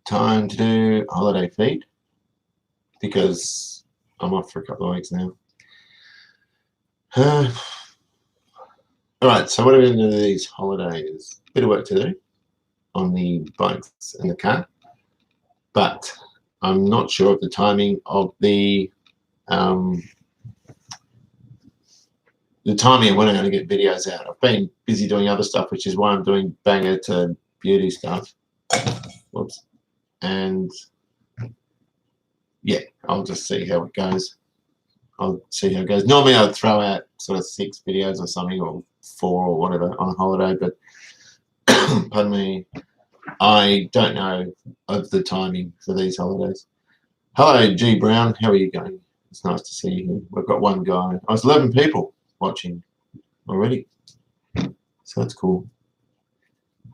time to do holiday feed because I'm off for a couple of weeks now. All right, so what are we going to do these holidays? Bit of work to do on the bikes and the car, but I'm not sure of the timing of the timing of when I'm going to get videos out. I've been busy doing other stuff, which is why I'm doing banger to beauty stuff. Whoops. And yeah, I'll just see how it goes. Normally I would throw out sort of 6 videos or something, or 4 or whatever on a holiday, but pardon me, I don't know of the timing for these holidays. Hello, G Brown, how are you going? It's nice to see you. We've got one guy. I was 11 people watching already, so that's cool.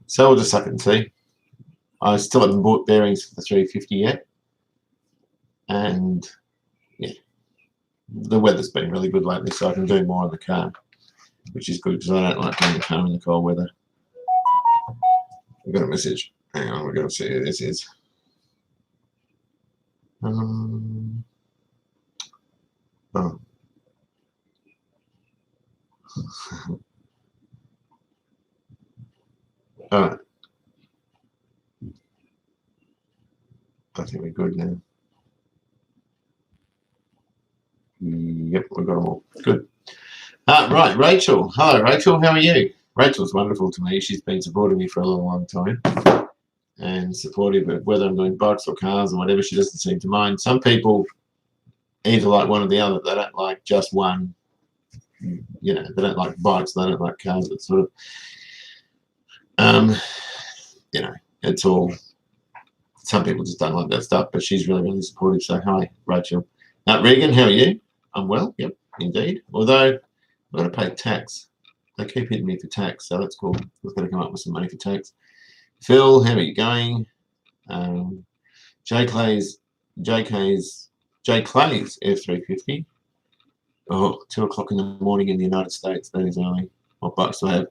So we'll just suck it and see. I still haven't bought bearings for the 350 yet, and yeah, the weather's been really good lately, so I can do more on the car, which is good because I don't like doing the car in the cold weather. We've got a message. Hang on, we've got to see who this is. Oh. All right. I think we're good now. Yep, we've got them all. Good. Right, Rachel. Hello, Rachel. How are you? Rachel's wonderful to me. She's been supporting me for a long time and supportive of whether I'm doing bikes or cars or whatever. She doesn't seem to mind. Some people either like one or the other. They don't like just one. You know, they don't like bikes. They don't like cars. It's sort of, you know, it's all. Some people just don't like that stuff, but she's really, really supportive. So hi, Rachel. Regan, how are you? I'm well. Yep, indeed. Although I've got to pay tax. They keep hitting me for tax, so that's cool. I've got to come up with some money for tax. Phil, how are you going? J Clay's F350. Oh, 2 o'clock in the morning in the United States. That is early. What bikes do I have?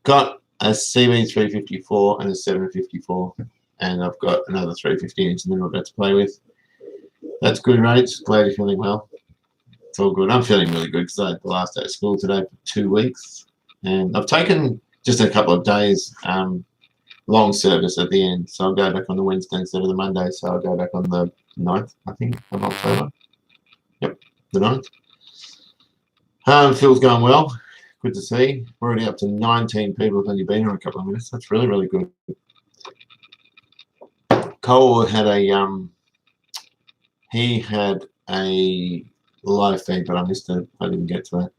Got a CB354 and a 754. And I've got another 350 inch in the middle of that to play with. That's good, Rach. Glad you're feeling well. It's all good. I'm feeling really good because I had the last day of school today for 2 weeks. And I've taken just a couple of days long service at the end. So I'll go back on the Wednesday instead of the Monday. So I'll go back on the 9th, I think, of October. Yep, the 9th. Phil's going well. Good to see. We're already up to 19 people have only been here a couple of minutes. That's really, really good. Cole had a he had a live feed, but I missed it. I didn't get to that.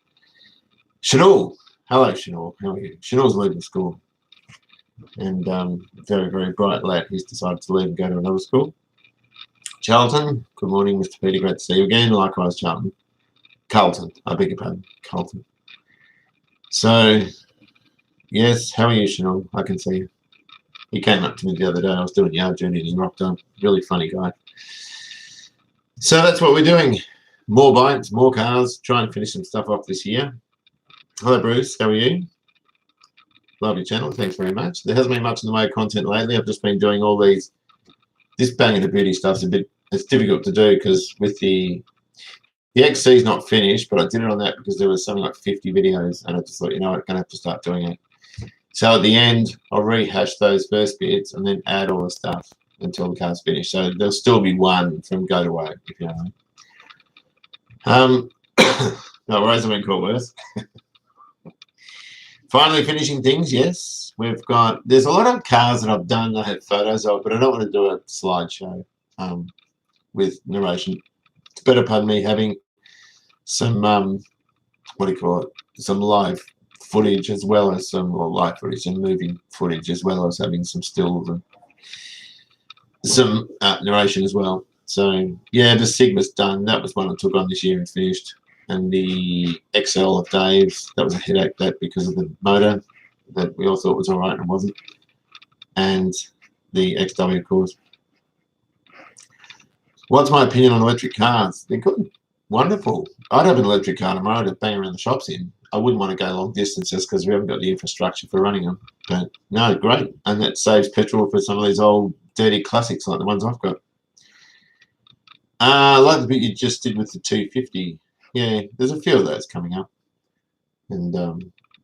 Chanel, hello Chanel, how are you? Chanel's leaving school, and very, very bright lad. He's decided to leave and go to another school. Charlton, good morning, Mr. Peter. Great to see you again. Likewise, Charlton. Carlton, I beg your pardon, Carlton. So, yes, how are you, Chanel? I can see you. He came up to me the other day. I was doing yard journey and he rocked up. Really funny guy. So that's what we're doing. More bikes, more cars. Try and finish some stuff off this year. Hello, Bruce. How are you? Love your channel. Thanks very much. There hasn't been much in the way of content lately. I've just been doing all these. This bang and the beauty stuff's it's difficult to do because with the XC is not finished, but I did it on that because there was something like 50 videos and I just thought, you know what, I'm going to have to start doing it. So at the end, I'll rehash those first bits and then add all the stuff until the car's finished. So there'll still be one from go to way, if you know what I mean. No worries, I mean, cool worse. Finally finishing things, yes. There's a lot of cars that I've done I have photos of, but I don't want to do a slideshow with narration. It's better, pardon me, having some, what do you call it, some live footage as well as some live footage and moving footage as well as having some stills and some narration as well. So yeah, the Sigma's done. That was one I took on this year and finished. And the XL of Dave's, that was a headache because of the motor that we all thought was all right and it wasn't. And the XW, of course. What's my opinion on electric cars? They're good. Wonderful. I'd have an electric car tomorrow to bang around the shops in. I wouldn't want to go long distances because we haven't got the infrastructure for running them. But no, great. And that saves petrol for some of these old dirty classics like the ones I've got. I like the bit you just did with the 250. Yeah, there's a few of those coming up. And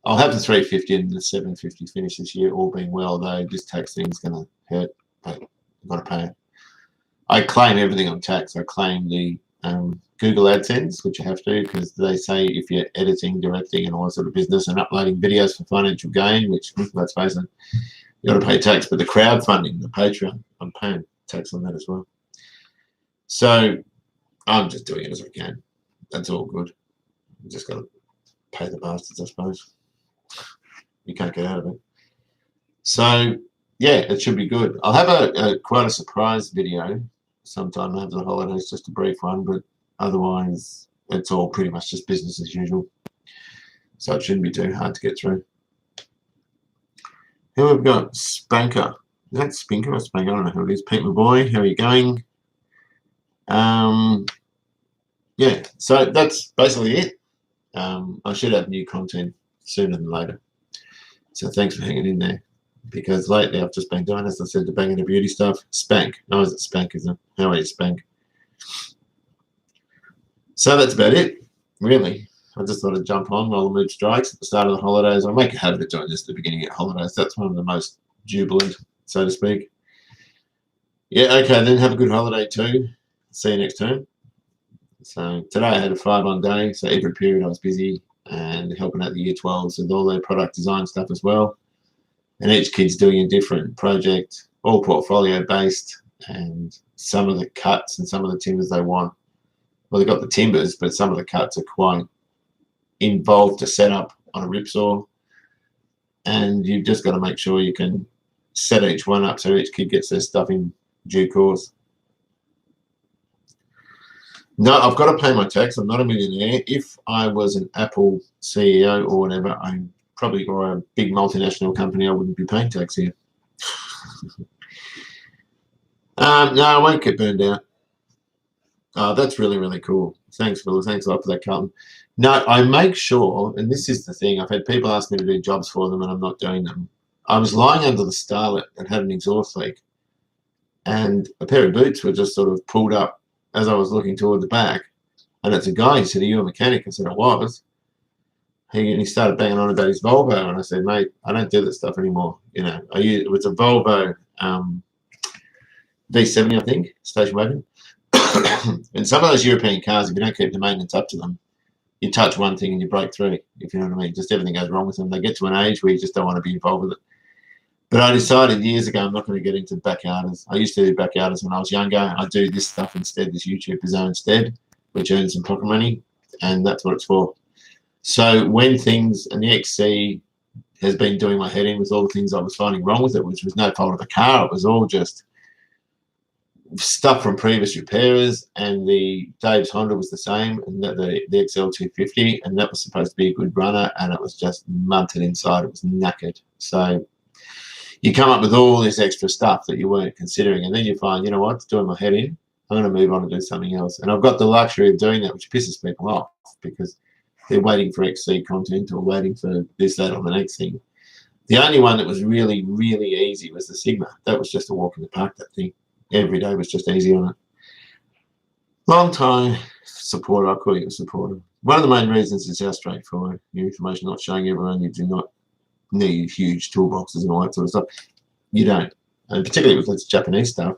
I'll have the 350 and the 750 finish this year, all being well, though this tax thing's going to hurt, but I've got to pay it. I claim everything on tax. I claim the Google AdSense, which you have to, because they say if you're editing, directing, and all that sort of business and uploading videos for financial gain, which, let's face it, you've got to pay tax. But the crowdfunding, the Patreon, I'm paying tax on that as well. So I'm just doing it as I can. That's all good. You just got to pay the bastards, I suppose. You can't get out of it. So yeah, it should be good. I'll have quite a surprise video sometime after the holidays, just a brief one, but otherwise it's all pretty much just business as usual. So it shouldn't be too hard to get through. Here we've got Spanker. Is that Spinker or Spanker? I don't know who it is. Pete, my boy, how are you going? Yeah, so that's basically it. I should have new content sooner than later. So thanks for hanging in there. Because lately I've just been doing, as I said, the Bang and the Beauty stuff. Spank. No, is it Spank, isn't it? How are you, Spank? So that's about it, really. I just thought I'd jump on while the mood strikes at the start of the holidays. I make a habit of doing this at the beginning of holidays. That's one of the most jubilant, so to speak. Yeah, okay, then have a good holiday too. See you next term. So today I had a 5-on day, so every period I was busy and helping out the Year 12s with all their product design stuff as well. And each kid's doing a different project, all portfolio based, and some of the cuts and some of the timbers they want. Well, they've got the timbers, but some of the cuts are quite involved to set up on a ripsaw. And you've just got to make sure you can set each one up so each kid gets their stuff in due course. No, I've got to pay my tax. I'm not a millionaire. If I was an Apple CEO or whatever, I'm probably, or a big multinational company, I wouldn't be paying tax here. No, I won't get burned out. Oh, that's really, really cool. Thanks, Phil. Thanks a lot for that, Carlton. No, I make sure, and this is the thing, I've had people ask me to do jobs for them and I'm not doing them. I was lying under the Starlet and had an exhaust leak, and a pair of boots were just sort of pulled up as I was looking toward the back. And it's a guy, he said, "Are you a mechanic?" I said, "I was." He started banging on about his Volvo, and I said, "Mate, I don't do that stuff anymore. You know, it was a Volvo V70, I think, station wagon." And some of those European cars, if you don't keep the maintenance up to them, you touch one thing and you break through, if you know what I mean. Just everything goes wrong with them. They get to an age where you just don't want to be involved with it. But I decided years ago I'm not going to get into backyarders. I used to do backyarders when I was younger. I do this stuff instead, this YouTube Bizarre instead, which earns some pocket money, and that's what it's for. So when things, and the XC has been doing my head in with all the things I was finding wrong with it, which was no fault of the car. It was all just stuff from previous repairers, and the Dave's Honda was the same, and the XL250, and that was supposed to be a good runner, and it was just munted inside. It was knackered. So you come up with all this extra stuff that you weren't considering, and then you find, you know what, it's doing my head in. I'm going to move on and do something else. And I've got the luxury of doing that, which pisses people off because they're waiting for XC content or waiting for this, that, or the next thing. The only one that was really, really easy was the Sigma. That was just a walk in the park, that thing. Every day was just easy on it. Long time supporter, I'll call you a supporter. One of the main reasons is how straightforward. Your information not showing everyone. You do not need huge toolboxes and all that sort of stuff. You don't. And particularly with this Japanese stuff,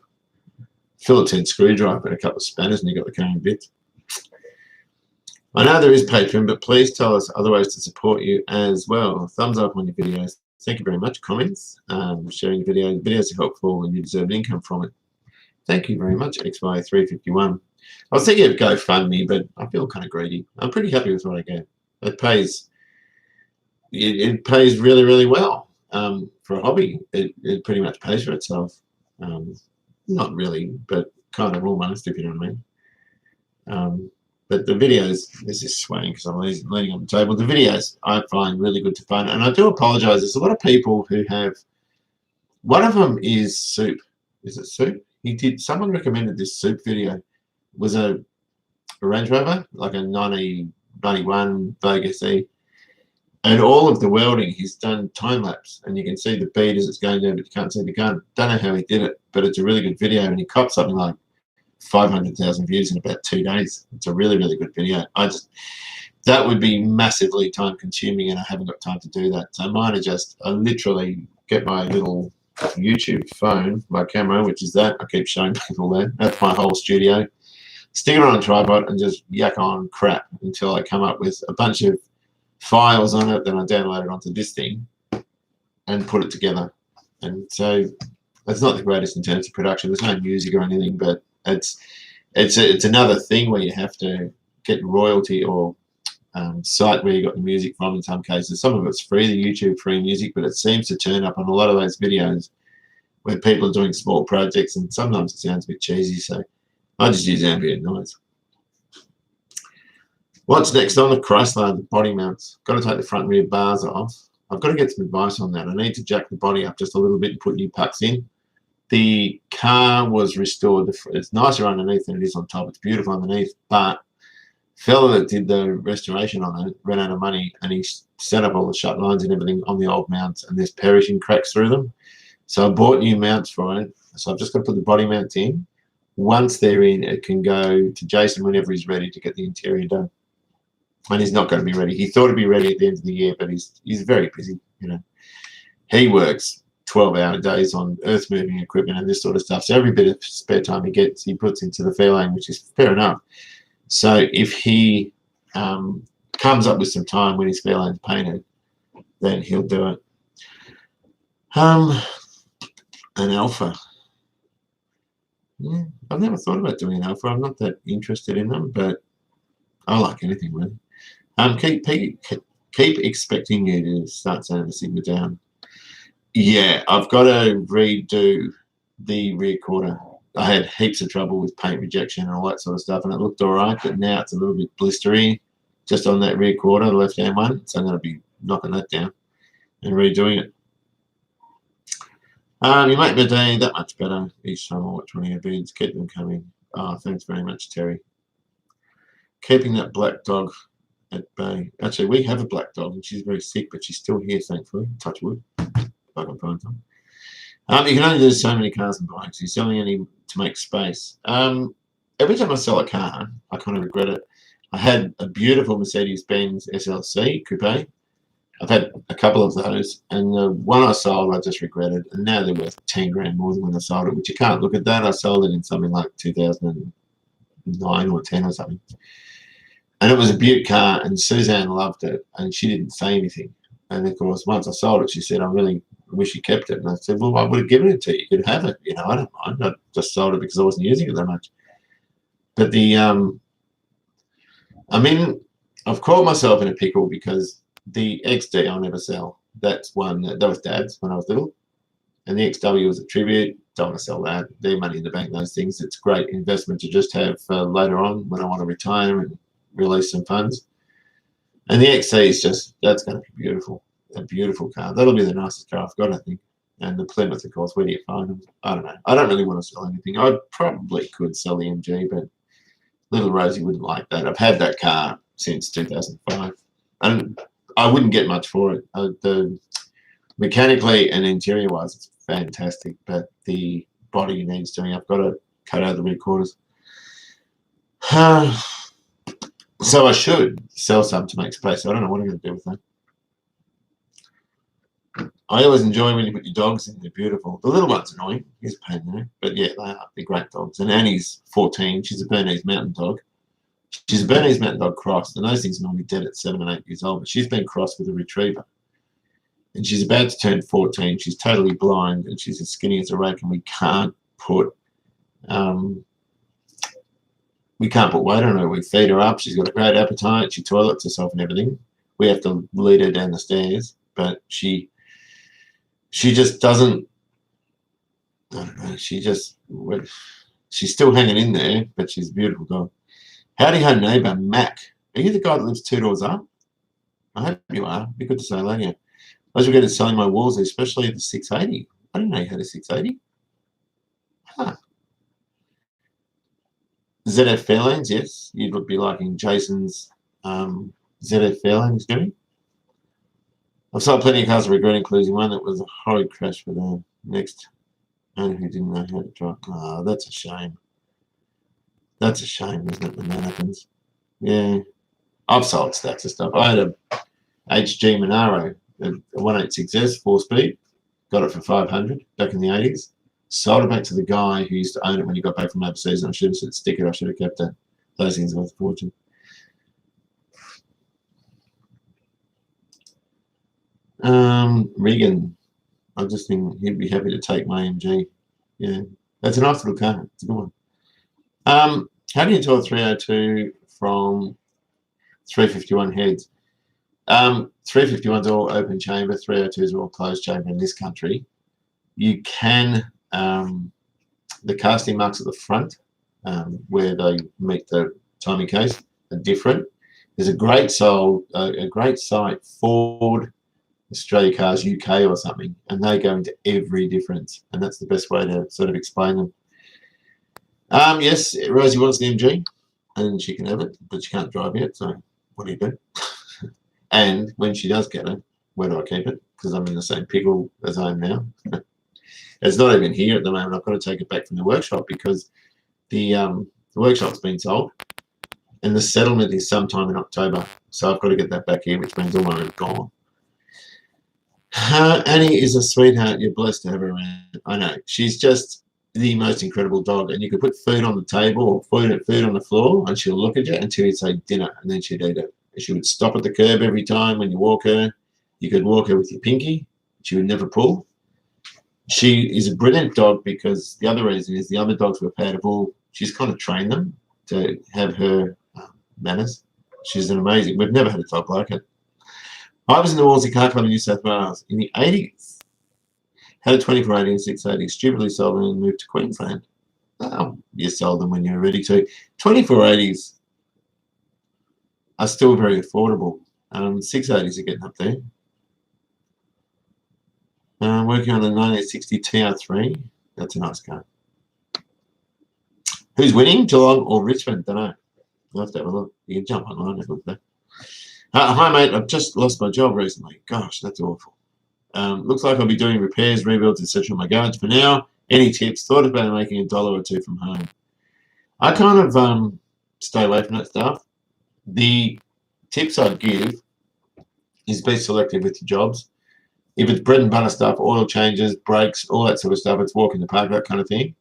Phillips head screwdriver and a couple of spanners and you got the carrying bits. I know there is Patreon, but please tell us other ways to support you as well. Thumbs up on your videos. Thank you very much. Comments, sharing the videos. Videos are helpful and you deserve an income from it. Thank you very much, XY351. I was thinking of GoFundMe, but I feel kind of greedy. I'm pretty happy with what I get. It pays. It pays really, really well for a hobby. It pretty much pays for itself. Not really, but kind of almost, if you know what I mean. But the videos, this is swaying because I'm leaning on the table. The videos I find really good to fun. And I do apologize. There's a lot of people who have, one of them is Soup. Is it Soup? Someone recommended this Soup video. It was a Range Rover, like a 1991 Vogue SE. And all of the welding, he's done time lapse, and you can see the bead as it's going down, but you can't see the gun. Don't know how he did it, but it's a really good video, and he copped something like 500,000 views in about 2 days. It's a really, really good video. That would be massively time consuming, and I haven't got time to do that. So mine are just, I literally get my little YouTube phone, my camera, which is that. I keep showing people that. That's my whole studio. Stick it on a tripod and just yak on crap until I come up with a bunch of files on it. Then I download it onto this thing and put it together. And so it's not the greatest in terms of production. There's no music or anything, but it's another thing where you have to get royalty or site where you got the music from in some cases. Some of it's free, the YouTube free music, but it seems to turn up on a lot of those videos where people are doing small projects, and sometimes it sounds a bit cheesy, so I just use ambient noise. What's next on the Chrysler? The body mounts. Got to take the front and rear bars off. I've got to get some advice on that. I need to jack the body up just a little bit and put new pucks in. The car was restored. It's nicer underneath than it is on top. It's beautiful underneath, but fella that did the restoration on it ran out of money, and he set up all the shut lines and everything on the old mounts, and there's perishing cracks through them. So I bought new mounts for it. So I've just got to put the body mounts in. Once they're in, it can go to Jason whenever he's ready to get the interior done. And he's not going to be ready. He thought he'd be ready at the end of the year, but he's very busy. You know, he works 12-hour days on earth moving equipment and this sort of stuff. So every bit of spare time he gets, he puts into the fairlane, which is fair enough. So if he comes up with some time when his fairlane's painted, then he'll do it. An Alpha. Yeah, I've never thought about doing an Alpha. I'm not that interested in them, but I like anything really. Keep expecting you to start sending the Sigma down. Yeah, I've got to redo the rear quarter. I had heaps of trouble with paint rejection and all that sort of stuff, and it looked all right, but now it's a little bit blistery just on that rear quarter, the left-hand one. So I'm going to be knocking that down and redoing it. You make my day that much better each time I watch one of your videos. Keep them coming. Oh, thanks very much, Terry. Keeping that black dog at bay. Actually, we have a black dog, and she's very sick, but she's still here, thankfully. Touch wood. If I can find some. You can only do so many cars and bikes. You're selling any to make space. Every time I sell a car, I kind of regret it. I had a beautiful Mercedes-Benz SLC coupe. I've had a couple of those, and the one I sold, I just regretted, and now they're worth 10 grand more than when I sold it, which you can't look at that. I sold it in something like 2009 or 10 or something. And it was a beaut car, and Suzanne loved it, and she didn't say anything. And of course, once I sold it, she said, I really wish you kept it. And I said, well, I would have given it to you. You could have it. You know, I don't mind. I just sold it because I wasn't using it that much. But the, I mean, I've caught myself in a pickle because the XD I'll never sell. That's one that was Dad's when I was little. And the XW was a tribute. Don't want to sell that. They're money in the bank, those things. It's a great investment to just have later on when I want to retire and release some funds. And the XC is just, that's going to be beautiful. A beautiful car. That'll be the nicest car I've got, I think. And the Plymouth, of course, where do you find them? I don't know. I don't really want to sell anything. I probably could sell the MG, but little Rosie wouldn't like that. I've had that car since 2005. And I wouldn't get much for it. The mechanically and interior-wise, it's fantastic, but the body needs doing. I've got to cut out the rear quarters. So I should sell some to make space. I don't know what I'm going to do with that. I always enjoy when you put your dogs in. They're beautiful. The little one's annoying. He's a pain there. But yeah, they are. They're great dogs. And Annie's 14. She's a Bernese Mountain Dog. She's a Bernese Mountain Dog crossed. And those things are normally dead at 7 and 8 years old. But she's been crossed with a retriever. And she's about to turn 14. She's totally blind. And she's as skinny as a rake. And we can't put weight on her. We feed her up. She's got a great appetite. She toilets herself and everything. We have to lead her down the stairs. But she just doesn't, I don't know, she's still hanging in there, but she's a beautiful dog. Howdy ho neighbour, Mac. Are you the guy that lives 2 doors up? I hope you are. Be good to say hello to you. I was regretting selling my walls, especially the 680. I didn't know you had a 680. Huh. ZF Fairlanes, yes. You'd be liking Jason's ZF Fairlanes doing. I've sold plenty of cars I regret, including one that was a horrid crash for the next owner who didn't know how to drive. Oh, that's a shame. That's a shame, isn't it, when that happens? Yeah. I've sold stacks of stuff. I had a HG Monaro, a 186S, 4-speed. Got it for 500 back in the 80s. Sold it back to the guy who used to own it when he got back from overseas, and I should have said, stick it, I should have kept it. Those things are worth a fortune. Regan, I just think he'd be happy to take my MG. Yeah, that's a nice little car. It's a good one. How do you tell a 302 from 351 heads? 351s are all open chamber, 302s are all closed chamber in this country. You can, the casting marks at the front where they meet the timing case are different. There's a great site, Ford Australia Cars UK or something, and they go into every difference, and that's the best way to sort of explain them. Yes, Rosie wants the MG, and she can have it, but she can't drive yet, so what do you do? And when she does get it, where do I keep it? Because I'm in the same pickle as I am now. It's not even here at the moment. I've got to take it back from the workshop because the workshop's been sold, and the settlement is sometime in October, so I've got to get that back here, which means all my money is gone. Annie is a sweetheart. You're blessed to have her around. I know. She's just the most incredible dog. And you could put food on the table or food on the floor, and she'll look at you until you say dinner, and then she'd eat it. She would stop at the curb every time when you walk her. You could walk her with your pinky. She would never pull. She is a brilliant dog because the other reason is the other dogs we've had have all, she's kind of trained them to have her manners. She's an amazing, we've never had a dog like it. I was in the Wolseley Car Club in New South Wales in the 80s. Had a 2480 and 680. Stupidly sold them and moved to Queensland. Oh, you sold them when you were ready to. 2480s are still very affordable. 680s are getting up there. Working on the 1960 TR3. That's a nice car. Who's winning, Geelong or Richmond? Don't know. I'll have to have a look. You can jump online and have a look there. Hi, mate. I've just lost my job recently. Gosh, that's awful. Looks like I'll be doing repairs, rebuilds, etc. in my garage for now. Any tips? Thought about making $1 or $2 from home. I kind of stay away from that stuff. The tips I'd give is be selective with your jobs. If it's bread and butter stuff, oil changes, brakes, all that sort of stuff, it's walk in the park, that kind of thing.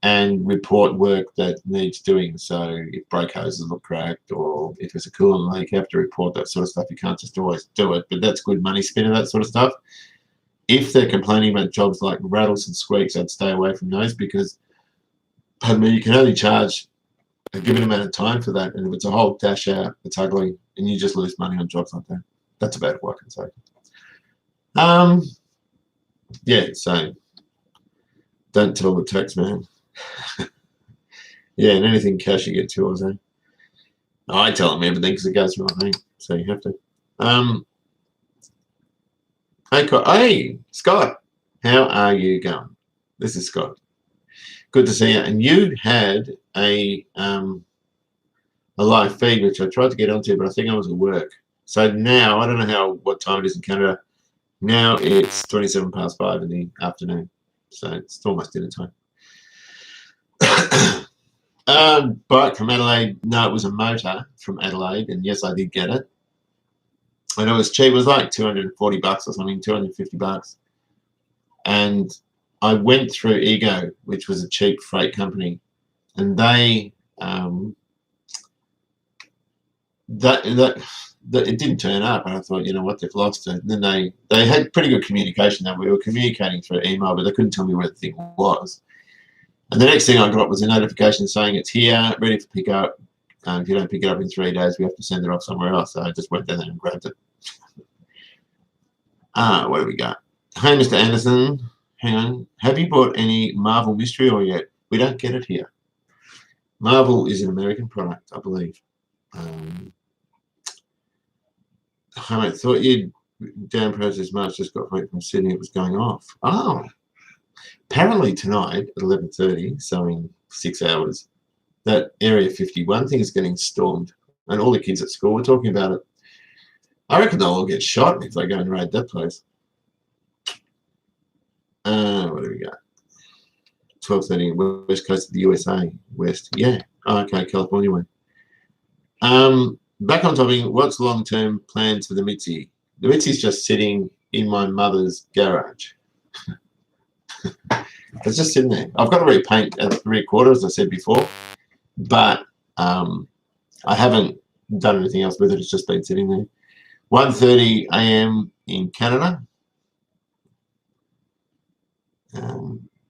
And report work that needs doing. So if brake hoses look cracked or if there's a coolant leak, you have to report that sort of stuff. You can't just always do it, but that's good money spinner, that sort of stuff. If they're complaining about jobs like rattles and squeaks, I'd stay away from those because, pardon me, you can only charge a given amount of time for that. And if it's a whole dash out, it's ugly and you just lose money on jobs like that. That's about what I can say. Yeah, so don't tell the tax man. Yeah, and anything cash you get yours, eh? I tell them everything because it goes through my thing, so you have to. Hey, Scott, how are you going? This is Scott. Good to see you. And you had a live feed which I tried to get onto, but I think I was at work. So now I don't know what time it is in Canada. Now it's 5:27 in the afternoon, so it's almost dinner time. Bike from Adelaide. No, it was a motor from Adelaide, and yes, I did get it. And it was cheap. It was like $240 or something, $250. And I went through Ego, which was a cheap freight company, and they it didn't turn up, and I thought, you know what, they've lost it. And then they had pretty good communication. That we were communicating through email, but they couldn't tell me where the thing was. And the next thing I got was a notification saying it's here, ready for pickup. If you don't pick it up in 3 days, we have to send it off somewhere else. So I just went down there and grabbed it. What do we got? Hey, Mr. Anderson, hang on. Have you bought any Marvel Mystery Oil yet? We don't get it here. Marvel is an American product, I believe. I thought you'd down process March just got back from Sydney. It was going off. Oh, apparently tonight at 11:30, so in 6 hours, that Area 51 thing is getting stormed, and all the kids at school were talking about it. I reckon they'll all get shot if they go and raid that place. What do we got? 12:30 west coast of the USA. West. Yeah. Oh, okay, California way. Back on topic, what's long-term plans for the Mitzi? The Mitzi's just sitting in my mother's garage. It's just sitting there. I've got to repaint at 3/4, as I said before, but I haven't done anything else with it. It's just been sitting there. 1:30 a.m. in Canada.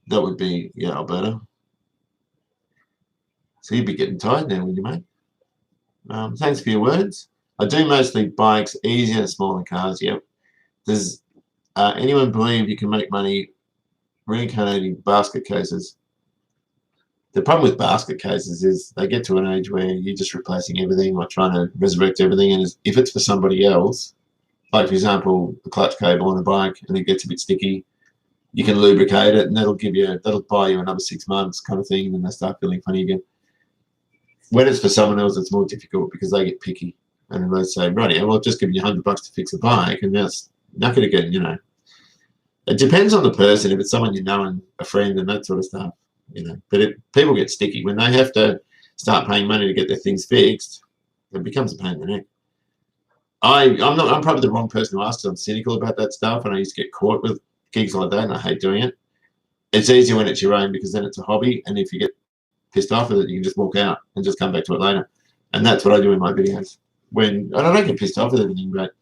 That would be, yeah, Alberta. So you'd be getting tired now, would you, mate? Thanks for your words. I do mostly bikes, easier and smaller cars. Yep. Does anyone believe you can make money reincarnating basket cases? The problem with basket cases is they get to an age where you're just replacing everything or trying to resurrect everything. And if it's for somebody else, like, for example, the clutch cable on a bike and it gets a bit sticky, you can lubricate it and that'll buy you another 6 months kind of thing, and then they start feeling funny again. When it's for someone else, it's more difficult because they get picky and they say, right, yeah, well, just give you $100 to fix a bike, and that's not going to get, It depends on the person. If it's someone you know and a friend and that sort of stuff, But people get sticky when they have to start paying money to get their things fixed. It becomes a pain in the neck. I'm probably the wrong person to ask because I'm cynical about that stuff, and I used to get caught with gigs like that, and I hate doing it. It's easier when it's your own because then it's a hobby, and if you get pissed off with it, you can just walk out and just come back to it later. And that's what I do in my videos. And I don't get pissed off with everything, but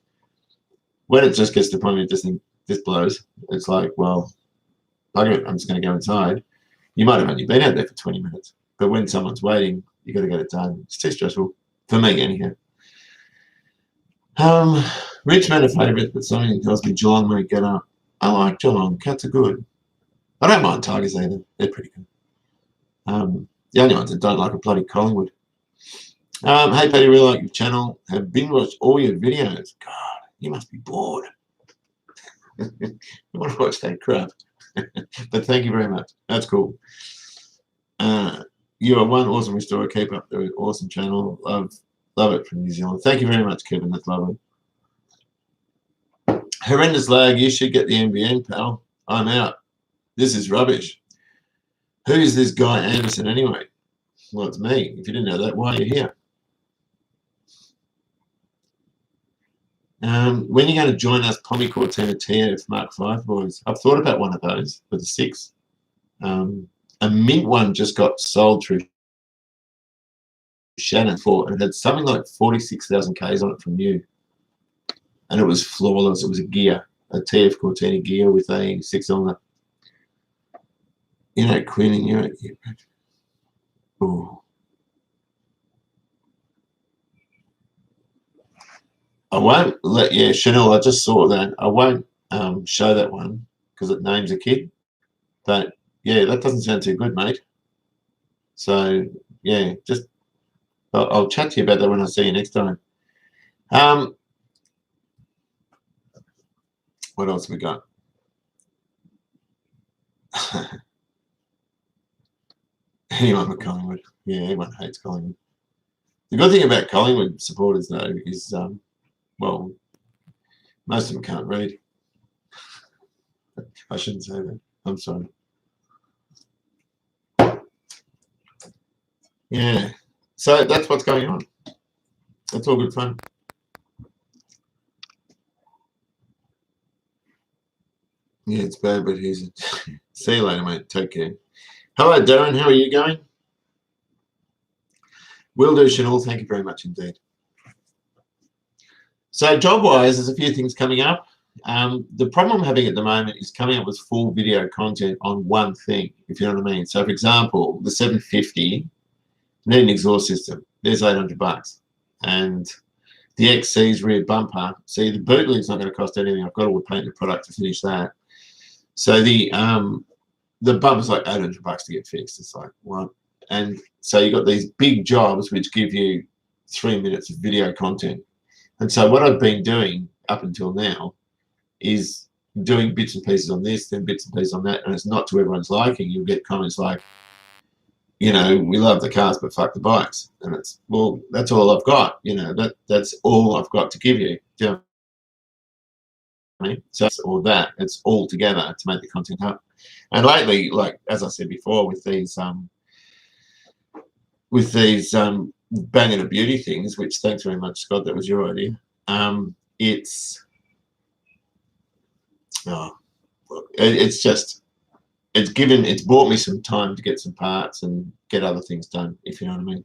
when it just gets to the point where you just think, this blows, it's like, well, I'm just going to go inside. You might have only been out there for 20 minutes, but when someone's waiting, you got to get it done. It's too stressful for me, anyhow. Richmond a favourite, but something that tells me Geelong won't get up. I like Geelong. Cats are good. I don't mind Tigers either. They're pretty good. The only ones that don't like are bloody Collingwood. Hey, Paddy, really like your channel. Have been watched all your videos. God, you must be bored. I want to watch that crap. But thank you very much. That's cool. You are one awesome restorer. Keep up the awesome channel. Love it from New Zealand. Thank you very much, Kevin. That's lovely. Horrendous lag. You should get the NBN, pal. I'm out. This is rubbish. Who is this guy Anderson anyway? Well, it's me. If you didn't know that, why are you here? When are you going to join us, Pommy Cortina TF Mark 5 boys? I've thought about one of those for the 6. A mint one just got sold through Shannon for, and it had something like 46,000 Ks on it from new. And it was flawless. It was a gear, a TF Cortina gear with a 6-cylinder. Quinn, and you're oh. I won't let, Chanel, I just saw that. I won't show that one because it names a kid. But, yeah, that doesn't sound too good, mate. So, yeah, just I'll chat to you about that when I see you next time. What else have we got? Anyone with Collingwood. Yeah, everyone hates Collingwood. The good thing about Collingwood supporters, though, is, well, most of them can't read. I shouldn't say that. I'm sorry. Yeah. So that's what's going on. That's all good fun. Yeah, it's bad, but he's see you later, mate. Take care. Hello, Darren. How are you going? Will do, Chanel. Thank you very much indeed. So job-wise, there's a few things coming up. The problem I'm having at the moment is coming up with full video content on one thing, if you know what I mean. So, for example, the 750 need an exhaust system. There's $800. And the XC's rear bumper, see, the boot lid's not going to cost anything. I've got all the paint and product to finish that. So the bumper's like $800 to get fixed. It's like, what? And so you've got these big jobs which give you 3 minutes of video content. And so what I've been doing up until now is doing bits and pieces on this, then bits and pieces on that, and it's not to everyone's liking. You'll get comments like, you know, we love the cars, but fuck the bikes. And it's, well, that's all I've got. You know, that's all I've got to give you. Do you know what I mean? So it's all that. It's all together to make the content up. And lately, like as I said before, with these banging of beauty things, which thanks very much, Scott, that was your idea. It's just it's bought me some time to get some parts and get other things done, if you know what I mean.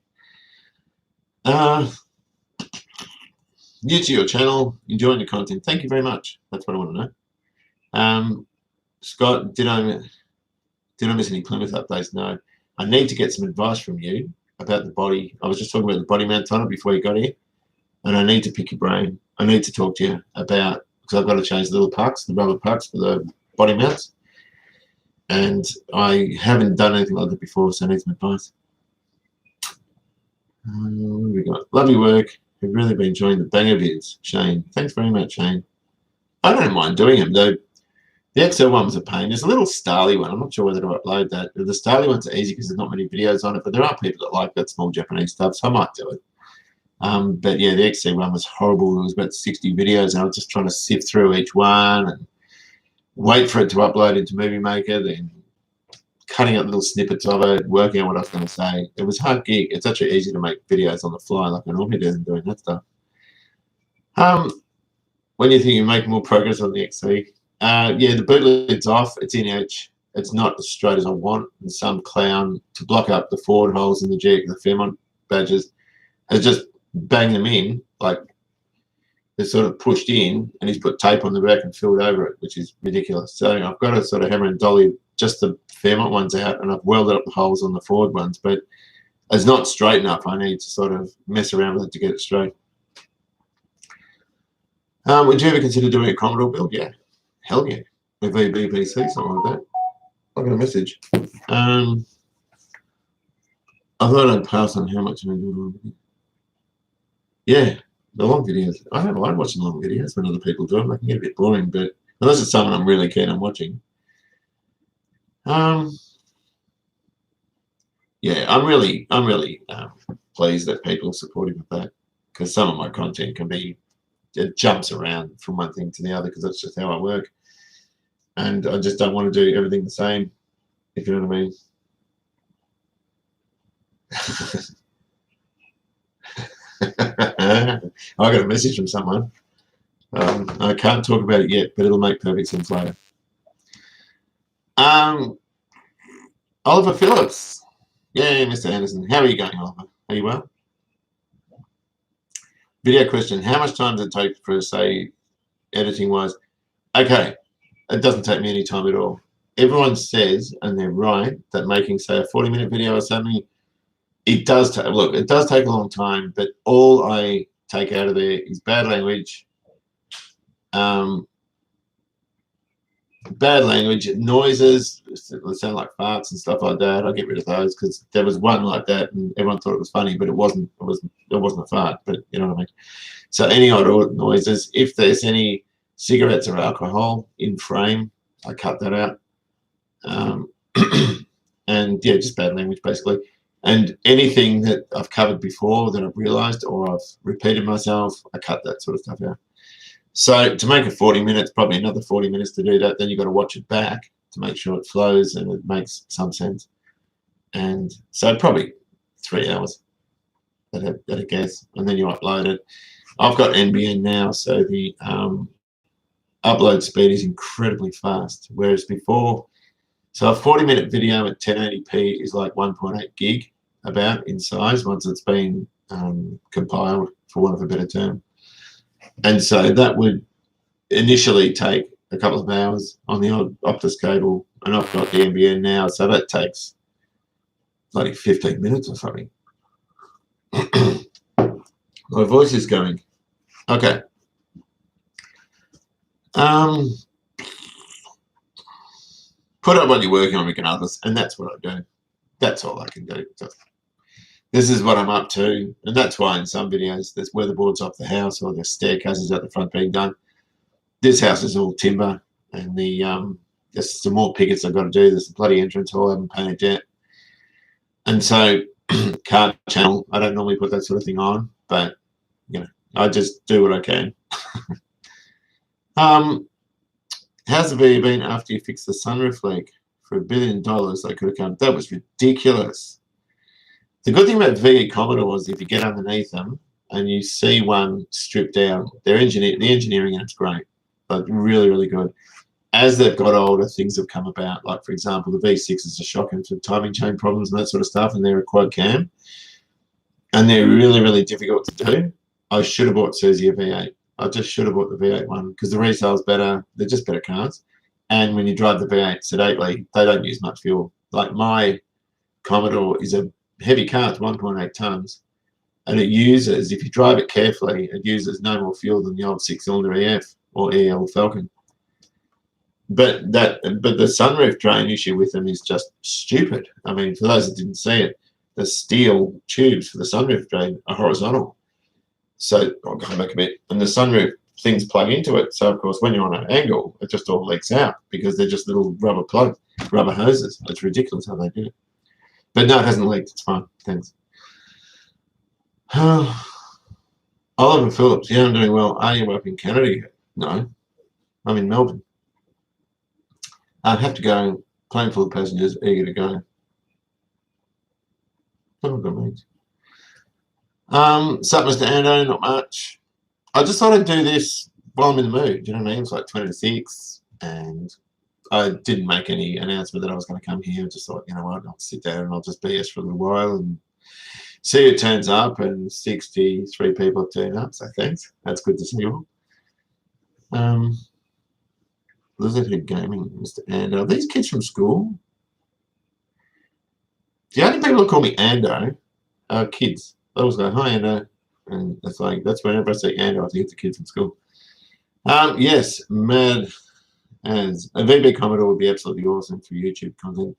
New to your channel, enjoying the content. Thank you very much. That's what I want to know. Scott, did I miss any Plymouth updates? No. I need to get some advice from you about the body. I was just talking about the body mount tunnel before you got here, and I need to pick your brain. I need to talk to you about, because I've got to change the little pucks, the rubber pucks for the body mounts, and I haven't done anything like that before, so I need some advice. What have we got? Lovely work. We've really been enjoying the banger vids, Shane. Thanks very much, Shane. I don't mind doing them though. The XL one was a pain. There's a little Starly one. I'm not sure whether to upload that. The Starly ones are easy because there's not many videos on it, but there are people that like that small Japanese stuff, so I might do it. But yeah, the XC one was horrible. It was about 60 videos, and I was just trying to sift through each one and wait for it to upload into Movie Maker, then cutting out little snippets of it, working out what I was going to say. It was hard gig. It's actually easy to make videos on the fly like I normally do, and doing that stuff. When you think you make more progress on the XC, yeah, the boot lid's off. It's in edge. It's not as straight as I want. And some clown to block up the forward holes in the Fairmont badges has just banged them in, like they're sort of pushed in, and he's put tape on the back and filled over it, which is ridiculous. So I've got to sort of hammer and dolly just the Fairmont ones out, and I've welded up the holes on the forward ones, but it's not straight enough. I need to sort of mess around with it to get it straight. Would you ever consider doing a Commodore build? Yeah. Hell yeah. A VBPC, something like that. I got a message. I thought I'd pass on how much I do. Yeah, the long videos. I don't like watching long videos when other people do them. They can get a bit boring, but unless it's someone I'm really keen on watching. Yeah, I'm really pleased that people are supportive of that, because some of my content can be, it jumps around from one thing to the other because that's just how I work. And I just don't want to do everything the same, if you know what I mean. I got a message from someone. I can't talk about it yet, but it'll make perfect sense later. Oliver Phillips. Yeah, Mr. Anderson. How are you going, Oliver? Are you well? Video question. How much time does it take for, say, editing-wise? Okay, it doesn't take me any time at all. Everyone says, and they're right, that making, say, a 40-minute video or something, it does take, look, it does take a long time, but all I take out of there is bad language, noises that sound like farts and stuff like that. I get rid of those because there was one like that and everyone thought it was funny, but it wasn't a fart, but you know what I mean. So any odd noises, if there's any cigarettes or alcohol in frame, I cut that out. And yeah, just bad language basically. And anything that I've covered before that I've realized or I've repeated myself, I cut that sort of stuff out. So to make it 40 minutes, probably another 40 minutes to do that. Then you've got to watch it back to make sure it flows and it makes some sense. And so probably 3 hours at a guess. And then you upload it. I've got NBN now, so the upload speed is incredibly fast. Whereas before, so a 40-minute video at 1080p is like 1.8 gig about in size once it's been compiled, for want of a better term. And so that would initially take a couple of hours on the odd Optus cable, and I've got the NBN now, so that takes like 15 minutes or something. My voice is going. Okay. Put up what you're working on, regardless, and that's what I do. That's all I can do. So this is what I'm up to, and that's why in some videos there's weatherboards off the house or there's staircases at the front being done. This house is all timber, and there's some more pickets I've got to do. There's a bloody entrance hall I haven't painted yet. And so car channel, I don't normally put that sort of thing on, but you know, I just do what I can. How's the video been after you fixed the sunroof leak? For $1 billion, I could have come. That was ridiculous. The good thing about VE Commodore was if you get underneath them and you see one stripped out, the engineering in it's great, but really, really good. As they've got older, things have come about. Like, for example, the V6 is a shocking for timing chain problems and that sort of stuff, and they're a quad cam. And they're really, really difficult to do. I should have bought Susie a V8. I just should have bought the V8 one because the resale's better. They're just better cars. And when you drive the V8 sedately, they don't use much fuel. Like my Commodore is a heavy car, it's 1.8 tons. And it uses, if you drive it carefully, it uses no more fuel than the old 6-cylinder EF or EL Falcon. But the sunroof drain issue with them is just stupid. I mean, for those that didn't see it, the steel tubes for the sunroof drain are horizontal. So I'll go back a bit. And the sunroof things plug into it. So, of course, when you're on an angle, it just all leaks out because they're just little rubber hoses. It's ridiculous how they do it. But no, it hasn't leaked. It's fine. Thanks. Oliver Phillips. Yeah, I'm doing well. Are you up in Canada yet? No. I'm in Melbourne. I'd have to go. Plane full of passengers, eager to go. Oh, good mate. Sup, Mr. Ando, not much. I just thought I'd do this while I'm in the mood. You know what I mean? It's like 20 to 6, and I didn't make any announcement that I was going to come here. I just thought, you know what, I'll sit down and I'll just BS for a little while and see who turns up, and 63 people have turned up, so thanks. That's good to see you all. Lizardhead Gaming, Mr. Ando. Are these kids from school? The only people who call me Ando are kids. They always go, hi, Ando. And it's like, that's whenever I say Ando, I think it's a kid from school. Yes, mad as a VB Commodore would be absolutely awesome for YouTube content.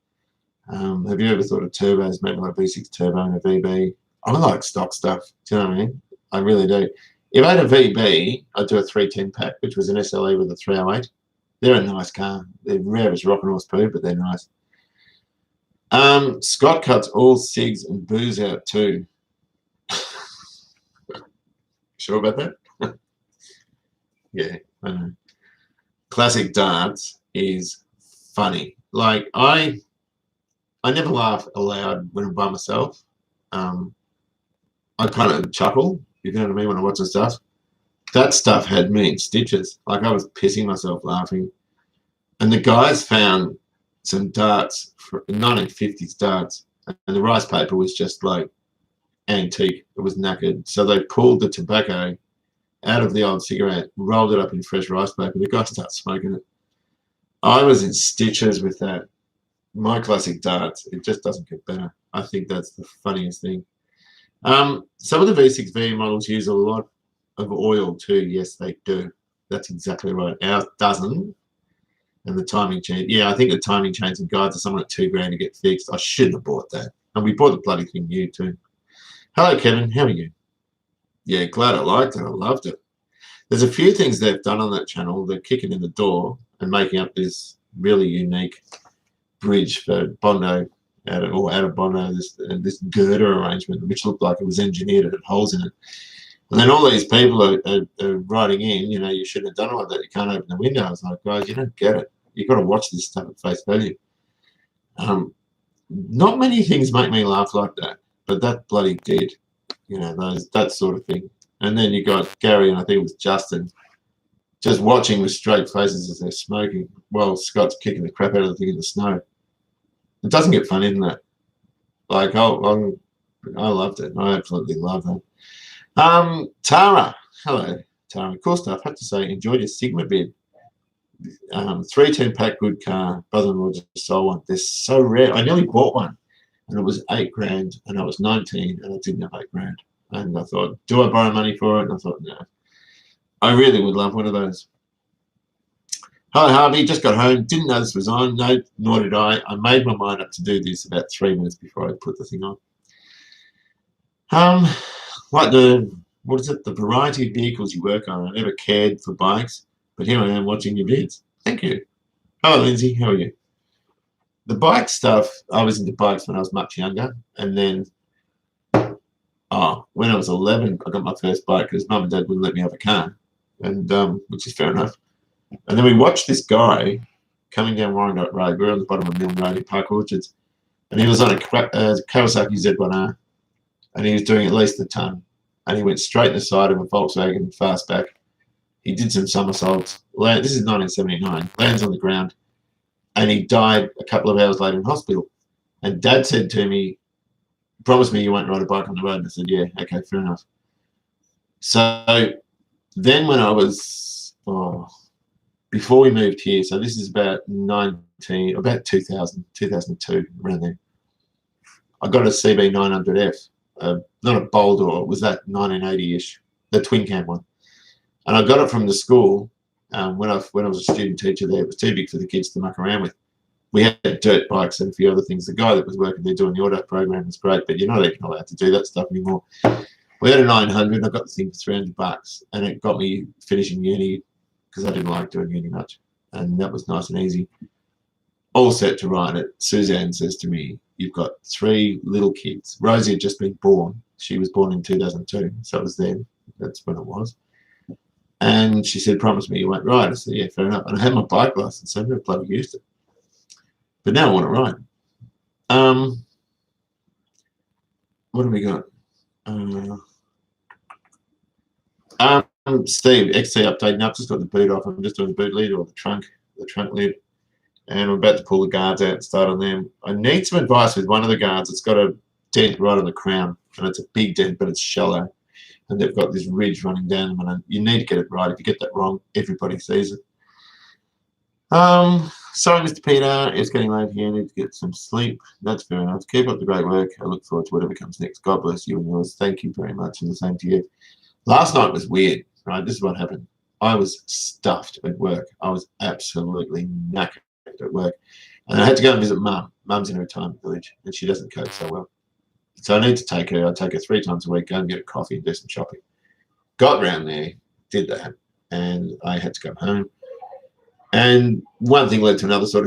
Have you ever thought of turbos, maybe like V6 turbo and a VB? I like stock stuff. Do you know what I mean? I really do. If I had a VB, I'd do a 310 pack, which was an SLE with a 308. They're a nice car. They're rare as rock and horse poo, but they're nice. Scott cuts all cigs and booze out too. Sure about that? Yeah, I know. Classic darts is funny. Like I never laugh aloud when I'm by myself. I kind of chuckle, you know what I mean, when I watch the stuff. That stuff had me in stitches. Like I was pissing myself laughing. And the guys found some darts, 1950s darts, and the rice paper was just like antique. It was knackered. So they pulled the tobacco out of the old cigarette, rolled it up in fresh rice paper. The guy started smoking it. I was in stitches with that. My classic darts, it just doesn't get better. I think that's the funniest thing. Some of the V6V models use a lot of oil too. Yes, they do. That's exactly right. Ours doesn't. And the timing chain. Yeah, I think the timing chains and guides are somewhere at $2,000 to get fixed. I shouldn't have bought that. And we bought the bloody thing new too. Hello, Kevin. How are you? Yeah, glad I liked it. I loved it. There's a few things they've done on that channel. They're kicking in the door and making up this really unique bridge for Bondo, out of Bondo, this girder arrangement, which looked like it was engineered. It had holes in it. And then all these people are writing in, you know, you shouldn't have done it like that. You can't open the window. I was like, guys, you don't get it. You've got to watch this stuff at face value. Not many things make me laugh like that, but that bloody did. You know, that sort of thing. And then you got Gary and I think it was Justin just watching with straight faces as they're smoking while Scott's kicking the crap out of the thing in the snow. It doesn't get fun, isn't it? Like, I loved it. I absolutely love that. Tara. Hello, Tara. Cool stuff. I have to say, enjoyed your Sigma bid. 310 pack, good car. Brother-in-law just sold one. They're so rare. I nearly bought one, and it was $8,000, and I was 19, and I didn't have $8,000. And I thought, do I borrow money for it? And I thought, no. I really would love one of those. Hello, Harvey. Just got home. Didn't know this was on. No, nor did I. I made my mind up to do this about 3 minutes before I put the thing on. Like what is it? The variety of vehicles you work on. I never cared for bikes, but here I am watching your vids. Thank you. Hello, Lindsay. How are you? the bike stuff, I was into bikes when I was much younger. And then, when I was 11, I got my first bike because mum and dad wouldn't let me have a car, and which is fair enough. And then we watched this guy coming down Warrandyte Road. We're on the bottom of Milne Road in Park Orchards. And he was on a Kawasaki Z1R, and he was doing at least a ton. And he went straight in the side of a Volkswagen fastback. He did some somersaults. This is 1979. Lands on the ground, and he died a couple of hours later in hospital. And Dad said to me, "Promise me you won't ride a bike on the road." And I said, "Yeah, okay, fair enough." So then when I was, before we moved here, so this is about 2000, 2002, around there, I got a CB 900F, not a Boldor, it was that 1980-ish, the twin cam one. And I got it from the school when I was a student teacher there. It was too big for the kids to muck around with. We had dirt bikes and a few other things. The guy that was working there doing the auto program was great, but you're not even allowed to do that stuff anymore. We had a 900. I got the thing for $300, and it got me finishing uni because I didn't like doing uni much, and that was nice and easy. All set to ride it. Suzanne says to me, "You've got 3 little kids." Rosie had just been born. She was born in 2002, so it was then. That's when it was. And she said, "Promise me you won't ride." I said, "Yeah, fair enough." And I had my bike license, so I never bloody used it. But now I want to ride. What have we got? Steve, XC update. Now I've just got the boot off. I'm just doing the boot lid or the trunk lid. And I'm about to pull the guards out and start on them. I need some advice with one of the guards. It's got a dent right on the crown, and it's a big dent, but it's shallow. And they've got this ridge running down them, and you need to get it right. If you get that wrong, everybody sees it. Sorry, Mr. Peter, it's getting late here. I need to get some sleep. That's fair enough. Keep up the great work. I look forward to whatever comes next. God bless you and yours. Thank you very much, and the same to you. Last night was weird, right? This is what happened. I was stuffed at work. I was absolutely knackered at work. And I had to go and visit Mum. Mum's in a retirement village, and she doesn't cope so well. So I need to take her. I take her 3 times a week, go and get a coffee and do some shopping. Got round there, did that, and I had to come home. And one thing led to another sort of thing.